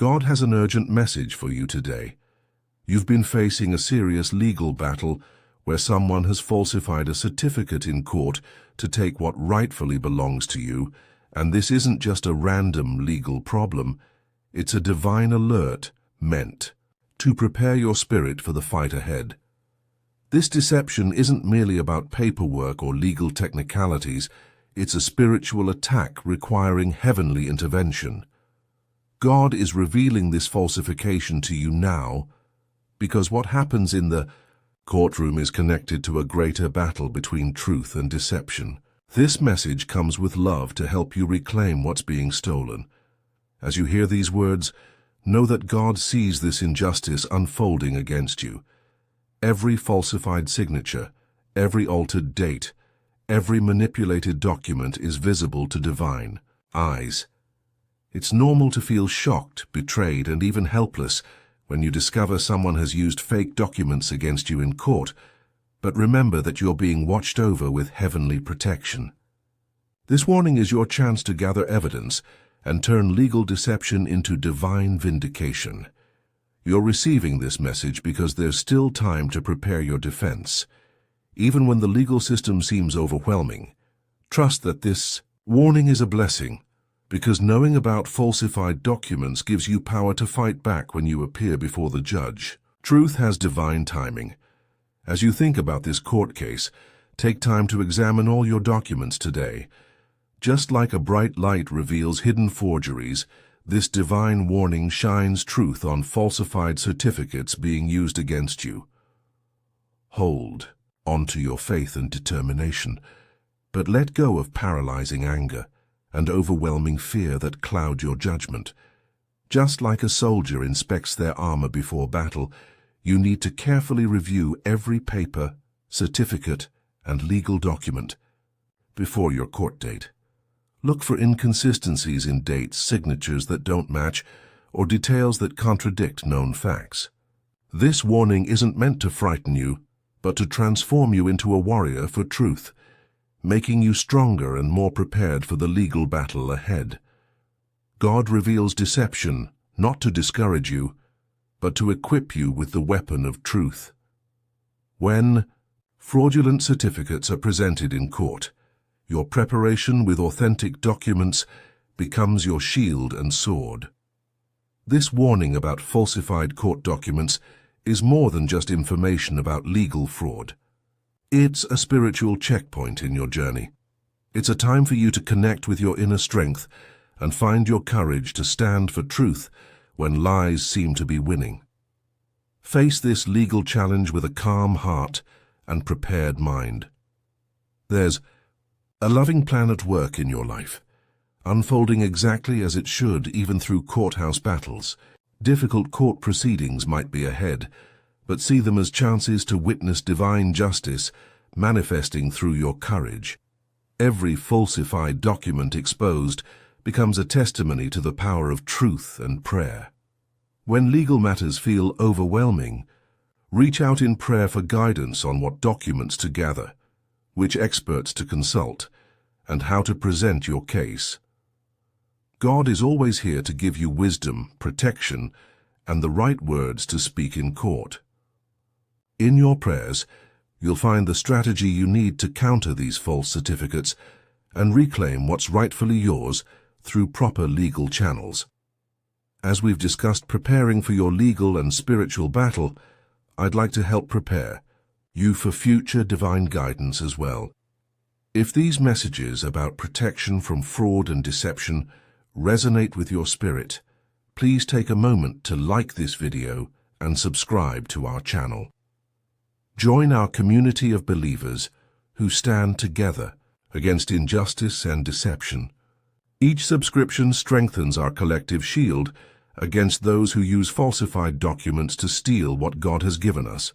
God has an urgent message for you today. You've been facing a serious legal battle where someone has falsified a certificate in court to take what rightfully belongs to you, and this isn't just a random legal problem, it's a divine alert meant to prepare your spirit for the fight ahead. This deception isn't merely about paperwork or legal technicalities, it's a spiritual attack requiring heavenly intervention. God is revealing this falsification to you now because what happens in the courtroom is connected to a greater battle between truth and deception. This message comes with love to help you reclaim what's being stolen. As you hear these words, know that God sees this injustice unfolding against you. Every falsified signature, every altered date, every manipulated document is visible to divine eyes. It's normal to feel shocked, betrayed, and even helpless when you discover someone has used fake documents against you in court, but remember that you're being watched over with heavenly protection. This warning is your chance to gather evidence and turn legal deception into divine vindication. You're receiving this message because there's still time to prepare your defense. Even when the legal system seems overwhelming, trust that this warning is a blessing, because knowing about falsified documents gives you power to fight back when you appear before the judge. Truth has divine timing. As you think about this court case, take time to examine all your documents today. Just like a bright light reveals hidden forgeries, this divine warning shines truth on falsified certificates being used against you. Hold on to your faith and determination, but let go of paralyzing anger and overwhelming fear that cloud your judgment. Just like a soldier inspects their armor before battle, you need to carefully review every paper, certificate, and legal document before your court date. Look for inconsistencies in dates, signatures that don't match, or details that contradict known facts. This warning isn't meant to frighten you, but to transform you into a warrior for truth, making you stronger and more prepared for the legal battle ahead. God reveals deception, not to discourage you, but to equip you with the weapon of truth. When fraudulent certificates are presented in court, your preparation with authentic documents becomes your shield and sword. This warning about falsified court documents is more than just information about legal fraud. It's a spiritual checkpoint in your journey. It's a time for you to connect with your inner strength and find your courage to stand for truth when lies seem to be winning. Face this legal challenge with a calm heart and prepared mind. There's a loving plan at work in your life, unfolding exactly as it should even through courthouse battles. Difficult court proceedings might be ahead, but see them as chances to witness divine justice manifesting through your courage. Every falsified document exposed becomes a testimony to the power of truth and prayer. When legal matters feel overwhelming, reach out in prayer for guidance on what documents to gather, which experts to consult, and how to present your case. God is always here to give you wisdom, protection, and the right words to speak in court. In your prayers, you'll find the strategy you need to counter these false certificates and reclaim what's rightfully yours through proper legal channels. As we've discussed preparing for your legal and spiritual battle, I'd like to help prepare you for future divine guidance as well. If these messages about protection from fraud and deception resonate with your spirit, please take a moment to like this video and subscribe to our channel. Join our community of believers who stand together against injustice and deception. Each subscription strengthens our collective shield against those who use falsified documents to steal what God has given us.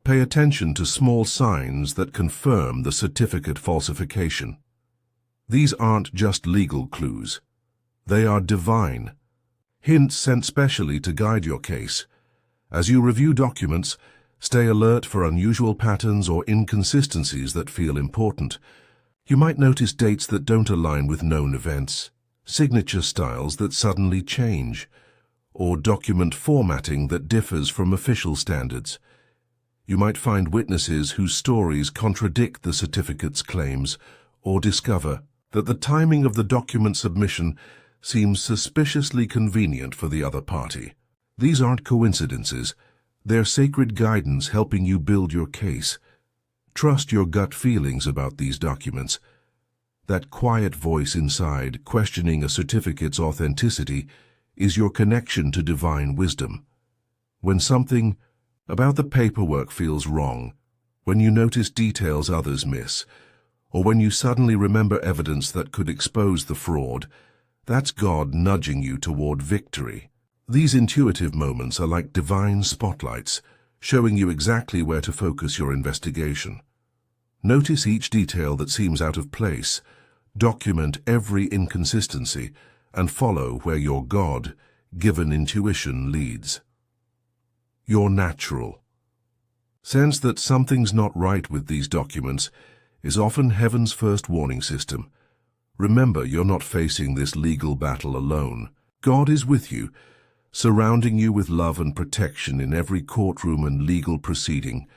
Pay attention to small signs that confirm the certificate falsification. These aren't just legal clues. They are divine, hints sent specially to guide your case. As you review documents, stay alert for unusual patterns or inconsistencies that feel important. You might notice dates that don't align with known events, signature styles that suddenly change, or document formatting that differs from official standards. You might find witnesses whose stories contradict the certificate's claims, or discover that the timing of the document submission seems suspiciously convenient for the other party. These aren't coincidences. They're sacred guidance helping you build your case. Trust your gut feelings about these documents. That quiet voice inside, questioning a certificate's authenticity, is your connection to divine wisdom. When something about the paperwork feels wrong, when you notice details others miss, or when you suddenly remember evidence that could expose the fraud, that's God nudging you toward victory. These intuitive moments are like divine spotlights, showing you exactly where to focus your investigation. Notice each detail that seems out of place, document every inconsistency, and follow where your God-given intuition leads. Your natural sense that something's not right with these documents is often heaven's first warning system. Remember, you're not facing this legal battle alone. God is with you, surrounding you with love and protection in every courtroom and legal proceeding.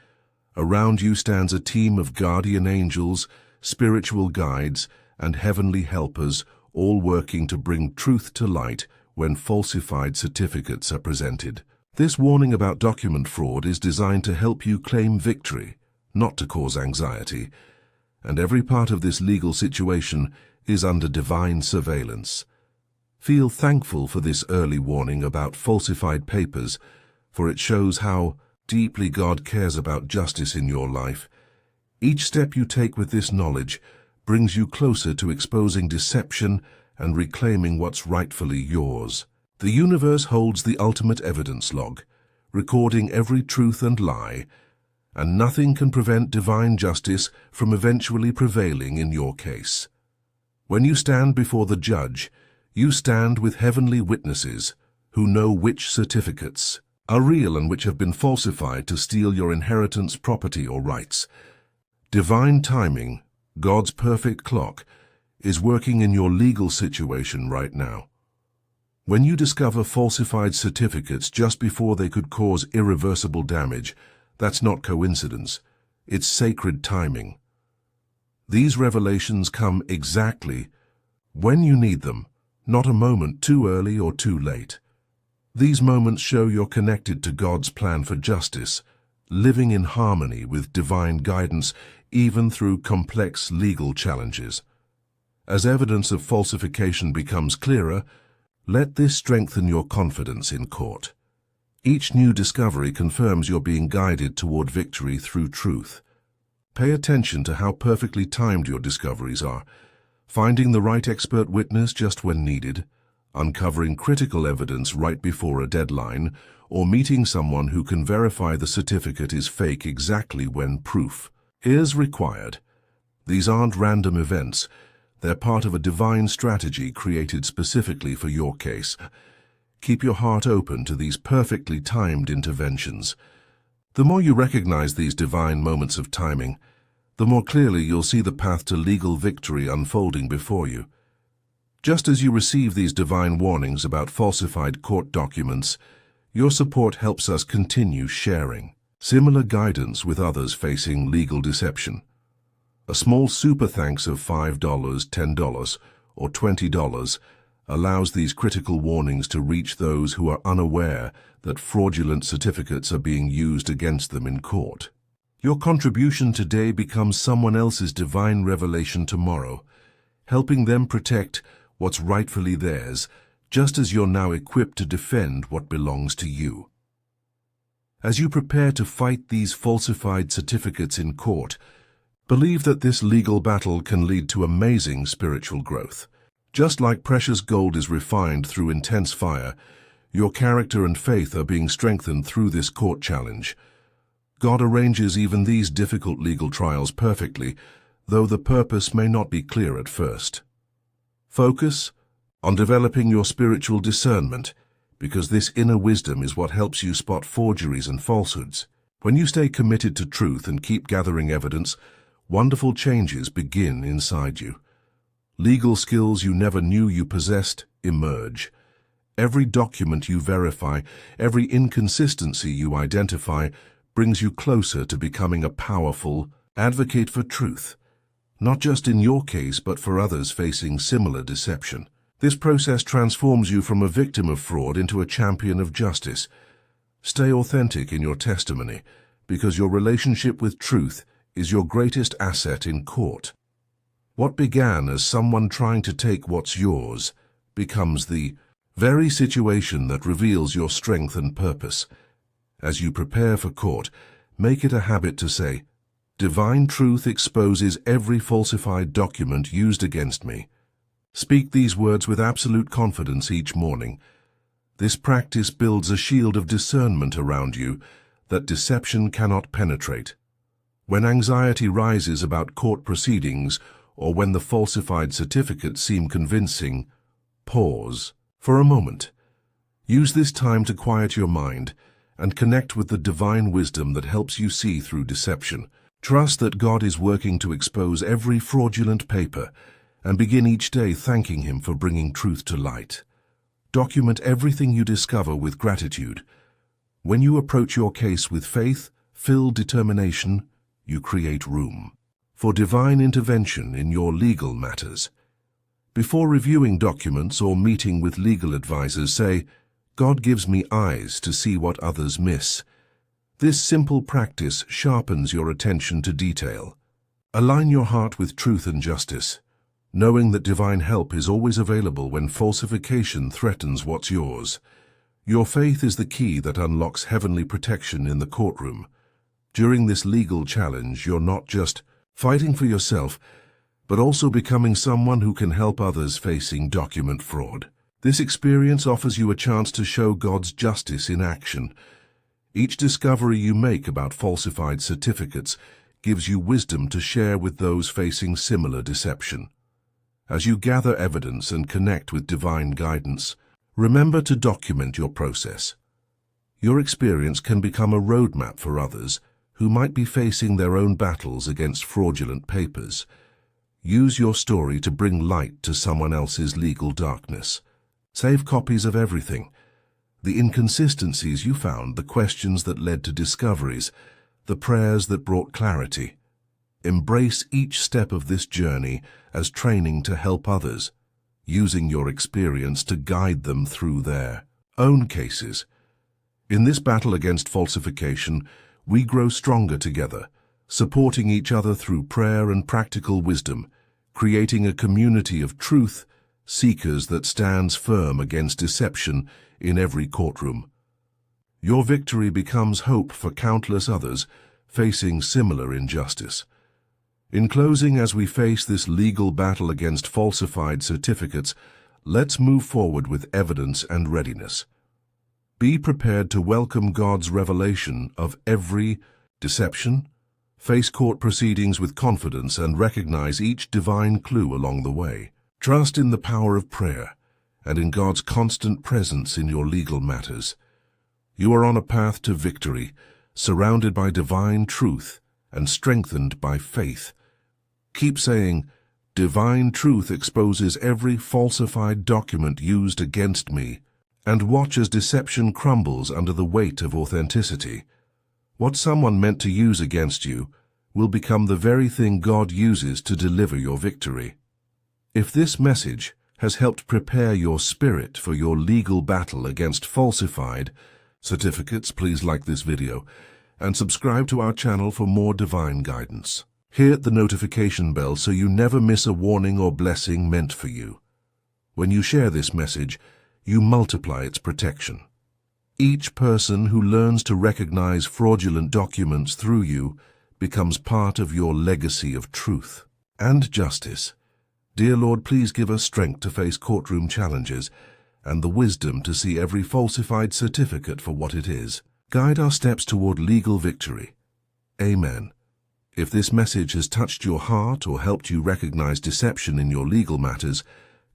Around you stands a team of guardian angels, spiritual guides, and heavenly helpers, all working to bring truth to light when falsified certificates are presented. This warning about document fraud is designed to help you claim victory, not to cause anxiety. And every part of this legal situation is under divine surveillance. Feel thankful for this early warning about falsified papers, for it shows how deeply God cares about justice in your life. Each step you take with this knowledge brings you closer to exposing deception and reclaiming what's rightfully yours. The universe holds the ultimate evidence log, recording every truth and lie, and nothing can prevent divine justice from eventually prevailing in your case. When you stand before the judge, you stand with heavenly witnesses who know which certificates are real and which have been falsified to steal your inheritance, property, or rights. Divine timing, God's perfect clock, is working in your legal situation right now. When you discover falsified certificates just before they could cause irreversible damage, that's not coincidence, it's sacred timing. These revelations come exactly when you need them, not a moment too early or too late. These moments show you're connected to God's plan for justice, living in harmony with divine guidance even through complex legal challenges. As evidence of falsification becomes clearer, let this strengthen your confidence in court. Each new discovery confirms you're being guided toward victory through truth. Pay attention to how perfectly timed your discoveries are, finding the right expert witness just when needed, uncovering critical evidence right before a deadline, or meeting someone who can verify the certificate is fake exactly when proof is required. These aren't random events. They're part of a divine strategy created specifically for your case. Keep your heart open to these perfectly timed interventions. The more you recognize these divine moments of timing, the more clearly you'll see the path to legal victory unfolding before you. Just as you receive these divine warnings about falsified court documents, your support helps us continue sharing similar guidance with others facing legal deception. A small super thanks of $5, $10, or $20 allows these critical warnings to reach those who are unaware that fraudulent certificates are being used against them in court. Your contribution today becomes someone else's divine revelation tomorrow, helping them protect what's rightfully theirs, just as you're now equipped to defend what belongs to you. As you prepare to fight these falsified certificates in court, believe that this legal battle can lead to amazing spiritual growth. Just like precious gold is refined through intense fire, your character and faith are being strengthened through this court challenge. God arranges even these difficult legal trials perfectly, though the purpose may not be clear at first. Focus on developing your spiritual discernment, because this inner wisdom is what helps you spot forgeries and falsehoods. When you stay committed to truth and keep gathering evidence, wonderful changes begin inside you. Legal skills you never knew you possessed emerge, Every document you verify, every inconsistency you identify, brings you closer to becoming a powerful advocate for truth, not just in your case but for others facing similar deception. This process transforms you from a victim of fraud into a champion of justice. Stay authentic in your testimony, because your relationship with truth is your greatest asset in court. What began as someone trying to take what's yours becomes the very situation that reveals your strength and purpose. As you prepare for court, make it a habit to say, "Divine truth exposes every falsified document used against me." Speak these words with absolute confidence each morning. This practice builds a shield of discernment around you that deception cannot penetrate. When anxiety rises about court proceedings or when the falsified certificates seem convincing, pause for a moment. Use this time to quiet your mind and connect with the divine wisdom that helps you see through deception. Trust that God is working to expose every fraudulent paper and begin each day thanking Him for bringing truth to light. Document everything you discover with gratitude. When you approach your case with faith-filled determination, you create room for divine intervention in your legal matters. Before reviewing documents or meeting with legal advisors, say, "God gives me eyes to see what others miss." This simple practice sharpens your attention to detail. Align your heart with truth and justice, knowing that divine help is always available when falsification threatens what's yours. Your faith is the key that unlocks heavenly protection in the courtroom. During this legal challenge, you're not just fighting for yourself, but also becoming someone who can help others facing document fraud. This experience offers you a chance to show God's justice in action. Each discovery you make about falsified certificates gives you wisdom to share with those facing similar deception. As you gather evidence and connect with divine guidance, remember to document your process. Your experience can become a roadmap for others who might be facing their own battles against fraudulent papers. Use your story to bring light to someone else's legal darkness. Save copies of everything: the inconsistencies you found, the questions that led to discoveries, the prayers that brought clarity. Embrace each step of this journey as training to help others, using your experience to guide them through their own cases. In this battle against falsification, we grow stronger together, supporting each other through prayer and practical wisdom, creating a community of truth seekers that stands firm against deception in every courtroom. Your victory becomes hope for countless others facing similar injustice. In closing, as we face this legal battle against falsified certificates, let's move forward with evidence and readiness. Be prepared to welcome God's revelation of every deception, face court proceedings with confidence, and recognize each divine clue along the way. Trust in the power of prayer and in God's constant presence in your legal matters. You are on a path to victory, surrounded by divine truth and strengthened by faith. Keep saying, "Divine truth exposes every falsified document used against me," and watch as deception crumbles under the weight of authenticity. What someone meant to use against you will become the very thing God uses to deliver your victory. If this message has helped prepare your spirit for your legal battle against falsified certificates, please like this video and subscribe to our channel for more divine guidance. Hit the notification bell so you never miss a warning or blessing meant for you. When you share this message, you multiply its protection. Each person who learns to recognize fraudulent documents through you becomes part of your legacy of truth and justice. Dear Lord, please give us strength to face courtroom challenges and the wisdom to see every falsified certificate for what it is. Guide our steps toward legal victory. Amen. If this message has touched your heart or helped you recognize deception in your legal matters,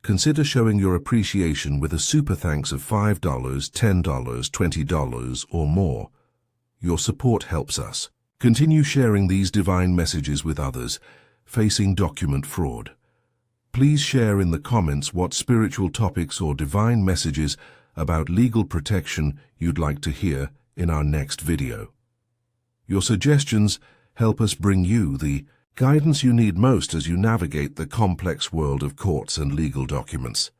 consider showing your appreciation with a super thanks of $5, $10, $20, or more. Your support helps us. Continue sharing these divine messages with others facing document fraud. Please share in the comments what spiritual topics or divine messages about legal protection you'd like to hear in our next video. Your suggestions help us bring you the guidance you need most as you navigate the complex world of courts and legal documents.